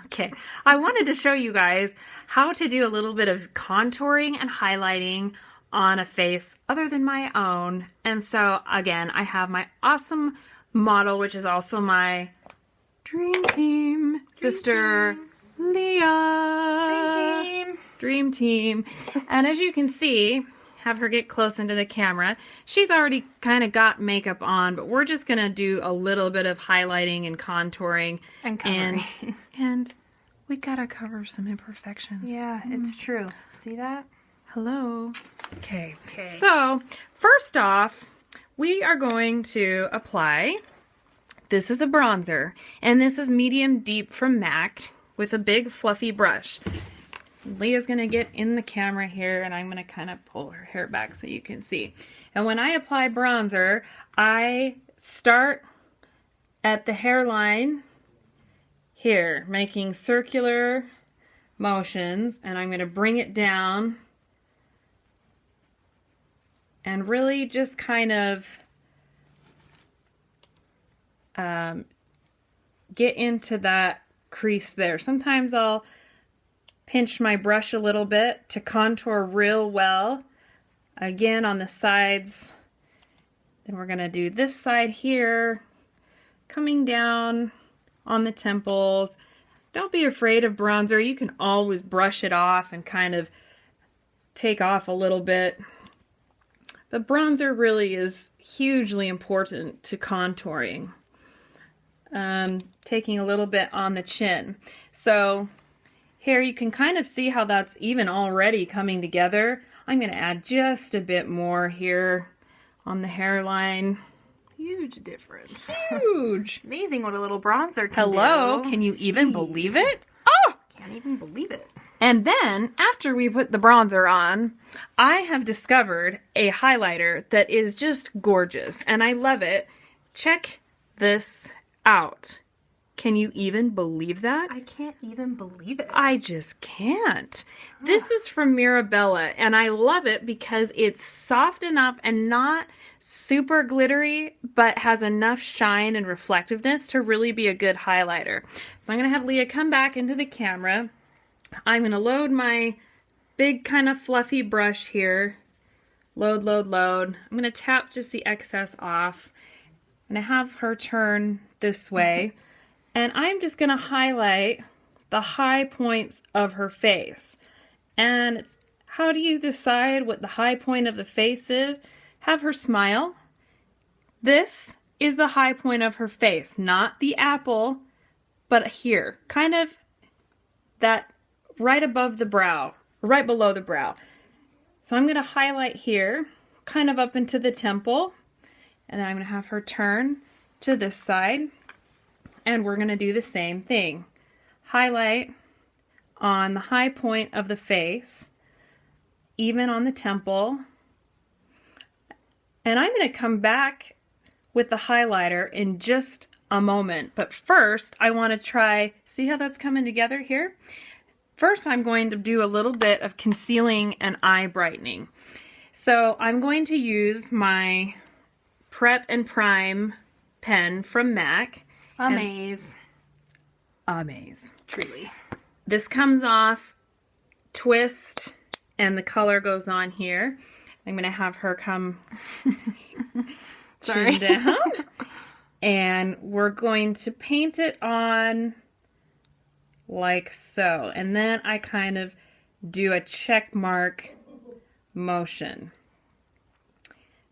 Okay, I wanted to show you guys how to do a little bit of contouring and highlighting on a face other than my own. And so again, I have my awesome model, which is also my dream team sister, Leah. Dream team. And as you can see, have her get close into the camera. She's already kind of got makeup on, but we're just gonna do a little bit of highlighting and contouring and covering. And we gotta cover some imperfections. Yeah, it's true. See that? Hello. Okay. So first off, we are going to apply. This is a bronzer, and this is medium deep from MAC with a big fluffy brush. Leah's gonna get in the camera here, and I'm gonna kind of pull her hair back so you can see. And when I apply bronzer, I start at the hairline here, making circular motions, and I'm gonna bring it down and really just kind of get into that crease there. Sometimes I'll pinch my brush a little bit to contour real well. Again, on the sides. Then we're gonna do this side here, coming down on the temples. Don't be afraid of bronzer. You can always brush it off and kind of take off a little bit. But bronzer really is hugely important to contouring. Taking a little bit on the chin. So here you can kind of see how that's even already coming together. I'm going to add just a bit more here on the hairline. Huge difference. Huge. Amazing what a little bronzer can do. Hello, can you even believe it? Oh! Can't even believe it. And then, after we put the bronzer on, I have discovered a highlighter that is just gorgeous, and I love it. Check this out. Can you even believe that? I can't even believe it. I just can't. This is from Mirabella, and I love it because it's soft enough and not super glittery, but has enough shine and reflectiveness to really be a good highlighter. So I'm going to have Leah come back into the camera. I'm going to load my big kind of fluffy brush here. Load, load, load. I'm going to tap just the excess off. I'm going to have her turn this way. And I'm just going to highlight the high points of her face. And it's, how do you decide what the high point of the face is? Have her smile. This is the high point of her face, not the apple, but here, kind of that right above the brow, right below the brow. So I'm going to highlight here, kind of up into the temple, and then I'm going to have her turn to this side, and we're going to do the same thing. Highlight on the high point of the face, even on the temple, and I'm going to come back with the highlighter in just a moment. But first, I want to try, see how that's coming together here? First, I'm going to do a little bit of concealing and eye brightening. So I'm going to use my Prep and Prime pen from MAC. Amaze. Amaze. Truly. This comes off, twist, and the color goes on here. I'm going to have her come chin down. And we're going to paint it on like so. And then I kind of do a check mark motion.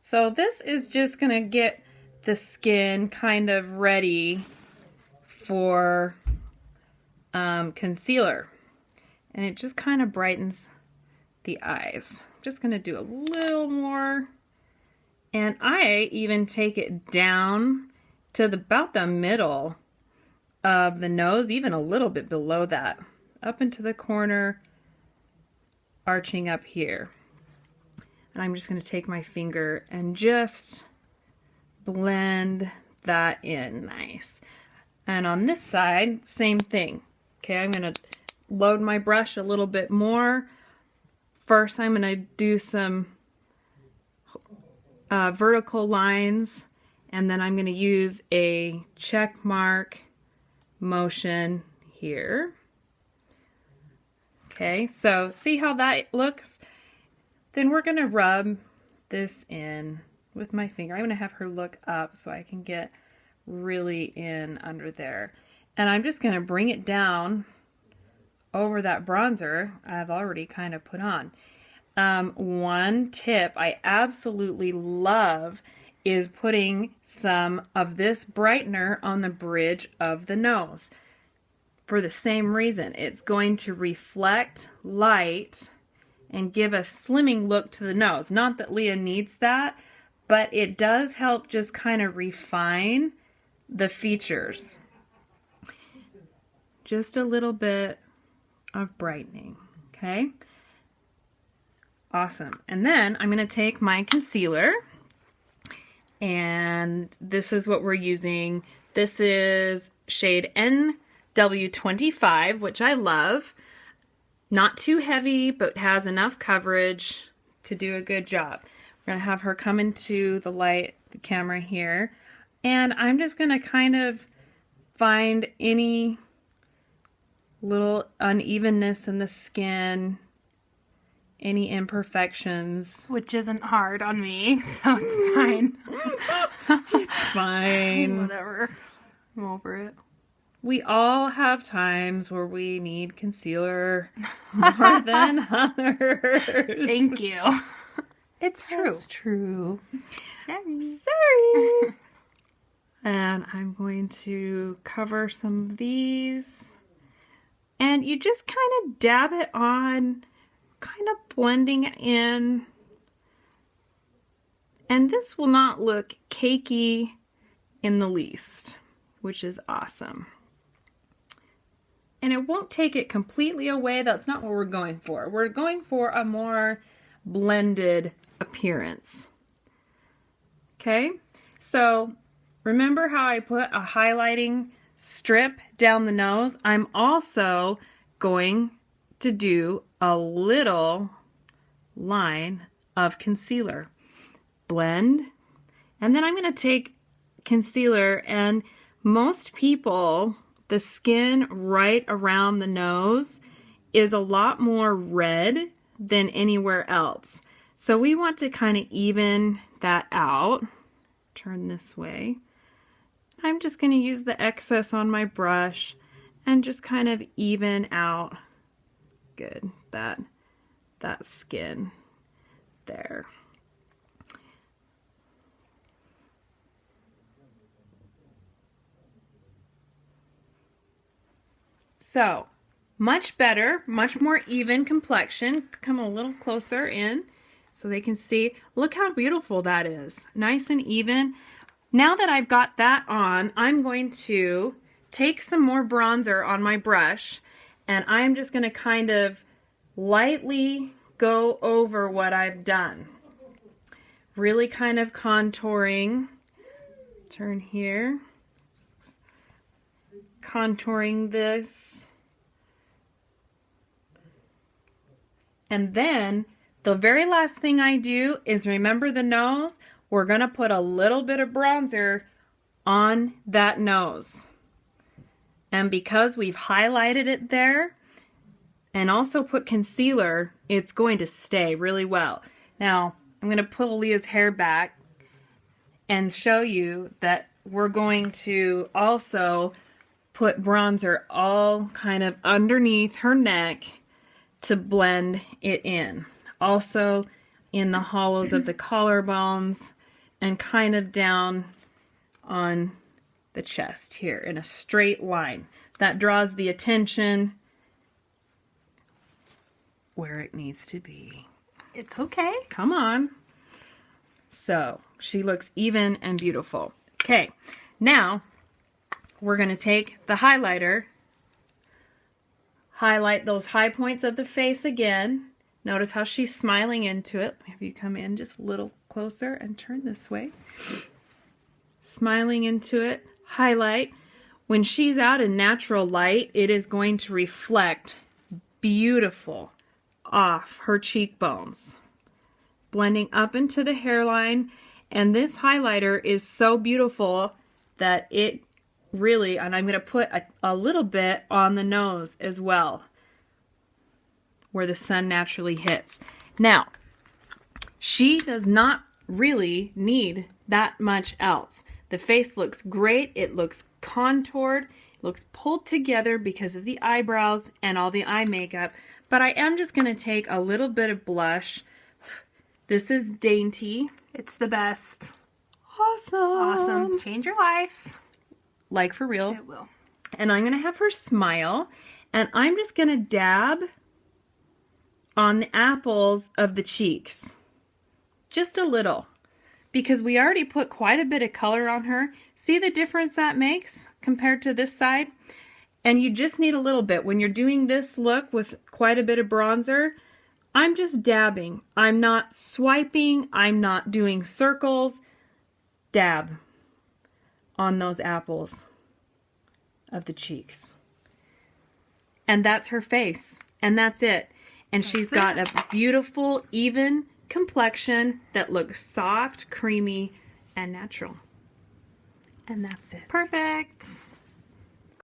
So this is just going to get the skin kind of ready for concealer. And it just kind of brightens the eyes. I'm just going to do a little more. And I even take it down to about the middle of the nose, even a little bit below that, up into the corner, arching up here. And I'm just going to take my finger and just blend that in nice. And on this side, same thing. Okay, I'm going to load my brush a little bit more. First, I'm going to do some vertical lines, and then I'm going to use a check mark motion here. Okay, so see how that looks? Then we're going to rub this in with my finger. I'm going to have her look up so I can get really in under there. And I'm just going to bring it down over that bronzer I've already kind of put on. One tip I absolutely love is putting some of this brightener on the bridge of the nose. For the same reason, it's going to reflect light and give a slimming look to the nose. Not that Leah needs that, but it does help just kind of refine the features. Just a little bit of brightening, okay? Awesome. And then I'm going to take my concealer, and this is what we're using. This is shade NW25, which I love. Not too heavy, but has enough coverage to do a good job. We're going to have her come into the light, the camera here, and I'm just going to kind of find any little unevenness in the skin, any imperfections. Which isn't hard on me, so it's fine. It's fine. Whatever. I'm over it. We all have times where we need concealer more than others. Thank you. It's true. It's true. Sorry. And I'm going to cover some of these. And you just kind of dab it on, kind of blending it in. And this will not look cakey in the least, which is awesome. And it won't take it completely away. That's not what we're going for. We're going for a more blended appearance. Okay, so remember how I put a highlighting strip down the nose? I'm also going to do a little line of concealer. Blend, and then I'm going to take concealer, and most people, the skin right around the nose is a lot more red than anywhere else. So we want to kind of even that out. Turn this way. I'm just going to use the excess on my brush and just kind of even out that skin there. So, much better, much more even complexion. Come a little closer in so they can see. Look how beautiful that is. Nice and even. Now that I've got that on, I'm going to take some more bronzer on my brush, and I'm just going to kind of lightly go over what I've done. Really kind of contouring. Turn here. Contouring this. And then the very last thing I do is, remember the nose? We're going to put a little bit of bronzer on that nose. And because we've highlighted it there and also put concealer, it's going to stay really well. Now, I'm going to pull Leah's hair back and show you that we're going to also put bronzer all kind of underneath her neck to blend it in. Also in the hollows of the collarbones and kind of down on the chest here in a straight line. That draws the attention where it needs to be. It's okay. Come on. So she looks even and beautiful. Okay, now we're going to take the highlighter, highlight those high points of the face again. Notice how she's smiling into it. Have you come in just a little closer and turn this way. Smiling into it, highlight. When she's out in natural light, it is going to reflect beautiful off her cheekbones. Blending up into the hairline, and this highlighter is so beautiful that it really, and I'm going to put a little bit on the nose as well, where the sun naturally hits. Now, she does not really need that much else. The face looks great. It looks contoured. It looks pulled together because of the eyebrows and all the eye makeup. But I am just going to take a little bit of blush. This is Dainty. It's the best. Awesome. Awesome. Change your life. Like for real. It will. And I'm going to have her smile. And I'm just going to dab on the apples of the cheeks. Just a little. Because we already put quite a bit of color on her. See the difference that makes compared to this side? And you just need a little bit. When you're doing this look with quite a bit of bronzer, I'm just dabbing. I'm not swiping. I'm not doing circles. Dab on those apples of the cheeks. And that's her face. And that's it. And she's got a beautiful, even complexion that looks soft, creamy, and natural. And that's it. Perfect.